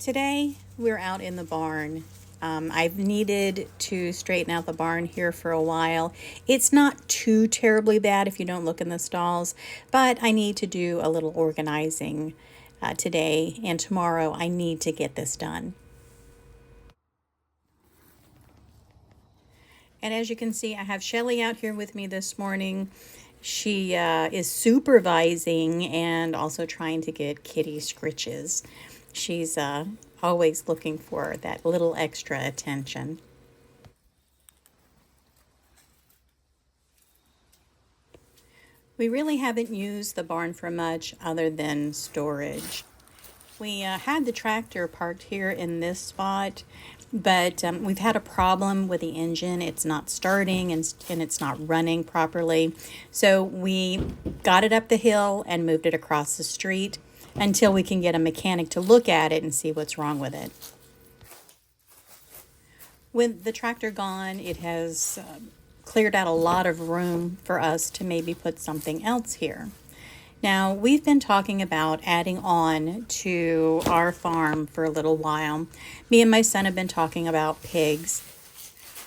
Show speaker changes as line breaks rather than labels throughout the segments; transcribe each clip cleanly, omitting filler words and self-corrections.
Today we're out in the barn. I've needed to straighten out the barn here for a while. It's not too terribly bad if you don't look in the stalls, but I need to do a little organizing today and tomorrow. I need to get this done. And as you can see, I have Shelly out here with me this morning. She is supervising and also trying to get Kitty scritches. She's always looking for that little extra attention. We really haven't used the barn for much other than storage. We had the tractor parked here in this spot, but we've had a problem with the engine. It's not starting and it's not running properly. So we got it up the hill and moved it across the street until we can get a mechanic to look at it and see what's wrong with it. With the tractor gone, it has cleared out a lot of room for us to maybe put something else here. Now, we've been talking about adding on to our farm for a little while. Me and my son have been talking about pigs.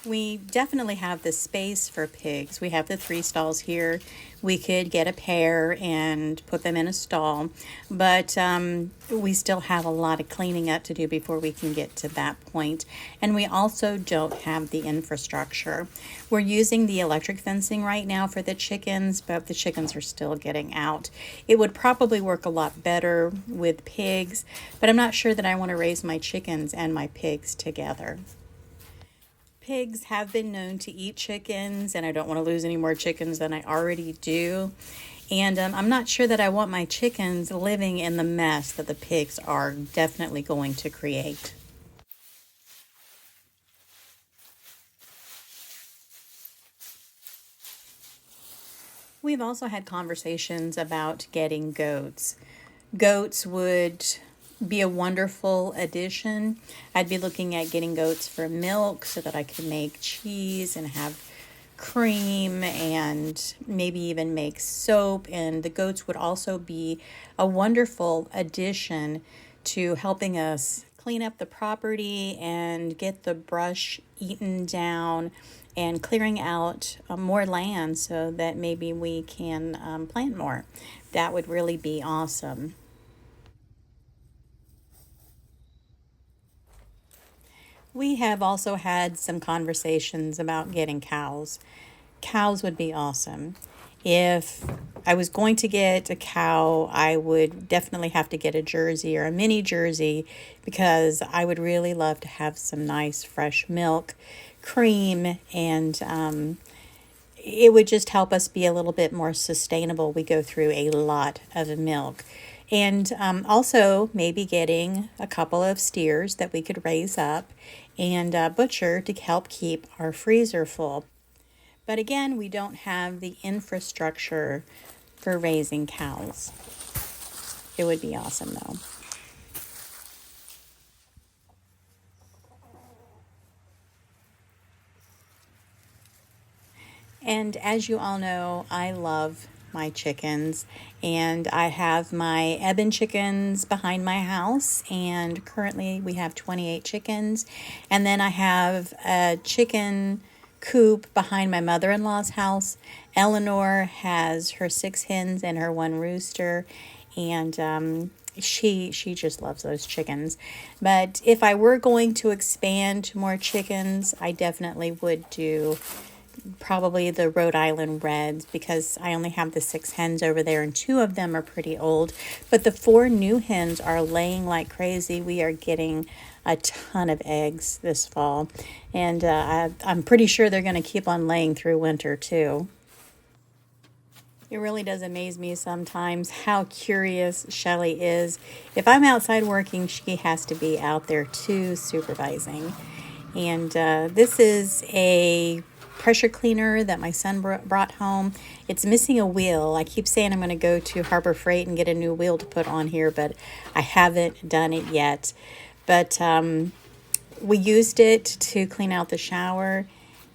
We definitely have the space for pigs. We have the 3 stalls here. We could get a pair and put them in a stall, but we still have a lot of cleaning up to do before we can get to that point. And we also don't have the infrastructure. We're using the electric fencing right now for the chickens, but the chickens are still getting out. It would probably work a lot better with pigs, but I'm not sure that I want to raise my chickens and my pigs together. Pigs have been known to eat chickens, and I don't want to lose any more chickens than I already do. And I'm not sure that I want my chickens living in the mess that the pigs are definitely going to create. We've also had conversations about getting goats. Goats would be a wonderful addition. I'd be looking at getting goats for milk so that I could make cheese and have cream and maybe even make soap. And the goats would also be a wonderful addition to helping us clean up the property and get the brush eaten down and clearing out more land so that maybe we can plant more. That would really be awesome. We have also had some conversations about getting cows. Cows would be awesome. If I was going to get a cow, I would definitely have to get a Jersey or a mini Jersey because I would really love to have some nice fresh milk, cream, and it would just help us be a little bit more sustainable. We go through a lot of milk. And also maybe getting a couple of steers that we could raise up and butcher to help keep our freezer full. But again, we don't have the infrastructure for raising cows. It would be awesome though. And as you all know, I love my chickens, and I have my ebon chickens behind my house, and currently we have 28 chickens. And then I have a chicken coop behind my mother-in-law's house. Eleanor has her 6 hens and her 1 rooster, and she just loves those chickens. But if I were going to expand to more chickens, I definitely would do probably the Rhode Island Reds because I only have the 6 hens over there and 2 of them are pretty old. But the 4 new hens are laying like crazy. We are getting a ton of eggs this fall. And I'm pretty sure they're going to keep on laying through winter too. It really does amaze me sometimes how curious Shelly is. If I'm outside working, she has to be out there too, supervising. And this is a pressure cleaner that my son brought home. It's missing a wheel. I keep saying I'm going to go to Harbor Freight and get a new wheel to put on here, but I haven't done it yet. But we used it to clean out the shower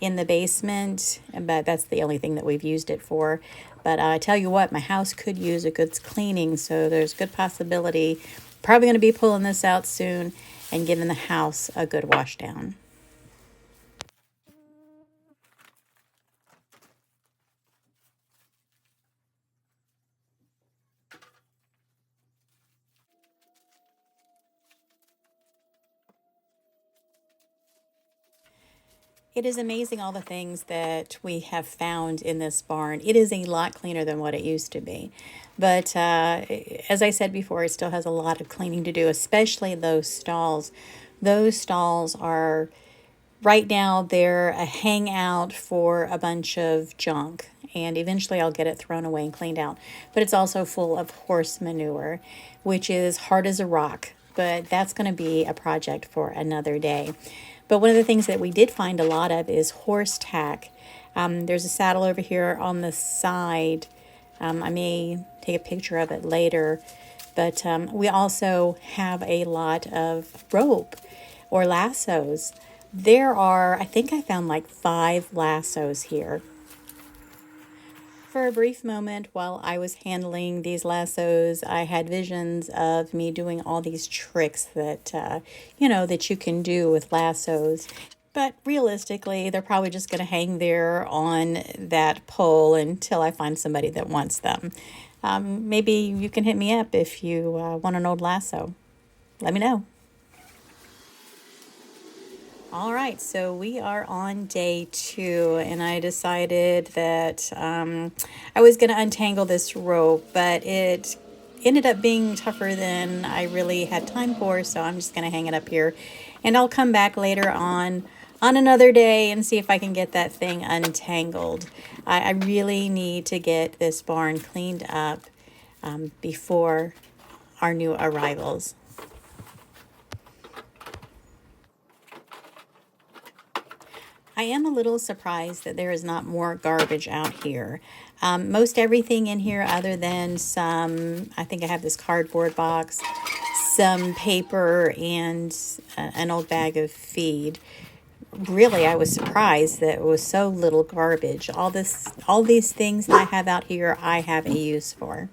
in the basement, but that's the only thing that we've used it for. But I tell you what, my house could use a good cleaning, so there's good possibility. Probably going to be pulling this out soon and giving the house a good wash down. It is amazing all the things that we have found in this barn. It is a lot cleaner than what it used to be. But as I said before, it still has a lot of cleaning to do, especially those stalls. Those stalls are, right now, they're a hangout for a bunch of junk. And eventually I'll get it thrown away and cleaned out. But it's also full of horse manure, which is hard as a rock. But that's going to be a project for another day. But one of the things that we did find a lot of is horse tack. There's a saddle over here on the side. I may take a picture of it later. But we also have a lot of rope or lassos. There are, I think I found like 5 lassos here. For a brief moment while I was handling these lassos, I had visions of me doing all these tricks that, that you can do with lassos. But realistically, they're probably just going to hang there on that pole until I find somebody that wants them. Maybe you can hit me up if you want an old lasso. Let me know. All right, so we are on day 2, and I decided that I was going to untangle this rope, but it ended up being tougher than I really had time for, so I'm just going to hang it up here, and I'll come back later on another day and see if I can get that thing untangled. I really need to get this barn cleaned up before our new arrivals. I am a little surprised that there is not more garbage out here. Most everything in here, other than some, I think I have this cardboard box, some paper, and an old bag of feed. Really, I was surprised that it was so little garbage. All these things that I have out here, I have a use for.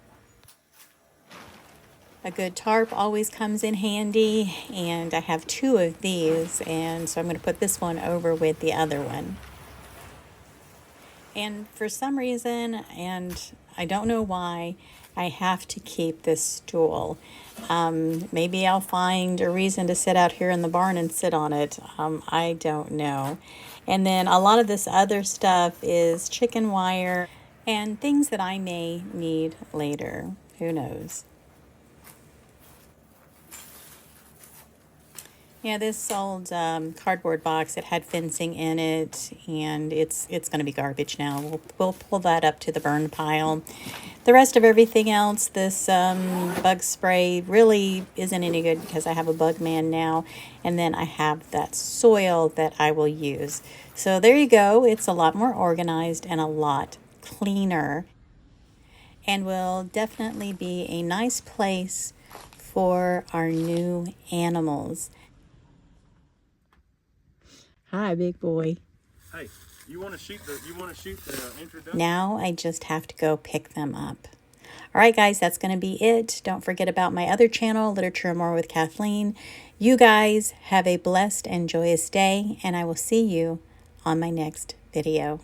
A good tarp always comes in handy, and I have 2 of these, and so I'm going to put this one over with the other one. And for some reason, and I don't know why, I have to keep this stool. Maybe I'll find a reason to sit out here in the barn and sit on it. I don't know. And then a lot of this other stuff is chicken wire and things that I may need later. Who knows? Yeah, this old cardboard box, it had fencing in it, and it's going to be garbage now. We'll pull that up to the burn pile. The rest of everything else, this bug spray really isn't any good because I have a bug man now, and then I have that soil that I will use. So there you go. It's a lot more organized and a lot cleaner, and will definitely be a nice place for our new animals. Hi, big boy.
Hey, you want to shoot the introduction?
Now I just have to go pick them up. All right, guys, that's going to be it. Don't forget about my other channel, Literature More with Kathleen. You guys have a blessed and joyous day, and I will see you on my next video.